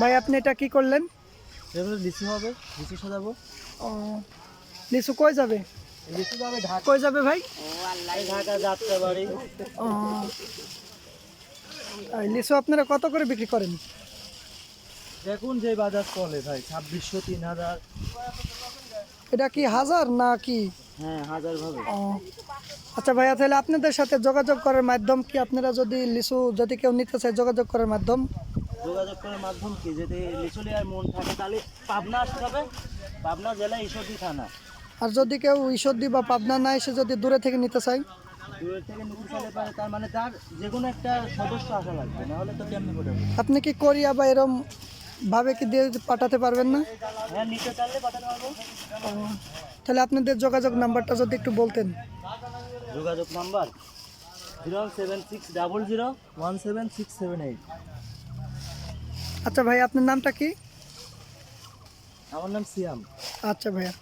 ভাই আপনি এটা কি করলেন? লিচু হবে, লিচু সাজাবো। ও লিচু কই যাবে? লিচু যাবে ঢাকা। কই যাবে ভাই? ঢাকা যাত্রাবাড়ি। ও এই লিচু আপনারা কত করে বিক্রি করেন? দেখুন যে বাজার চলে ভাই, 2600, 3000। এটা কি হাজার না কি? হ্যাঁ, 1000 ভাবে। ও আচ্ছা ভাইয়া, তাহলে আপনাদের সাথে যোগাযোগ করার মাধ্যম কি? আপনারা যদি লিচু যদি কেউ নিতে চায় যোগাযোগ করার মাধ্যম? যোগাযোগ করার মাধ্যম কি, যদি লিচু নেওয়ার মন থাকে তাহলে পাবনা আসতে হবে, পাবনা জেলা ঈশ্বরদী থানা। আর যদি কেউ ঈশ্বরদী বা পাবনা না এসে যদি দূরে থেকে নিতে চায়? দূরের থেকে নিতে চাইলে পারে, তার মানে তার যে কোনো একটা সদস্য আসা লাগবে, নাহলে তো কেমনি করে হবে? আপনি কি কোরিয়া বা এরম ভাবে কি দিয়ে পাঠাতে পারবেন না? হ্যাঁ, নিতে চাইলে পাঠাতে পারবো। ও, তাহলে আপনাদের যোগাযোগ নাম্বারটা যদি একটু বলতেন। যোগাযোগ নাম্বার 07600176678। আচ্ছা ভাই, আপনার নামটা কি? আমার নাম সিয়াম। আচ্ছা ভাইয়া।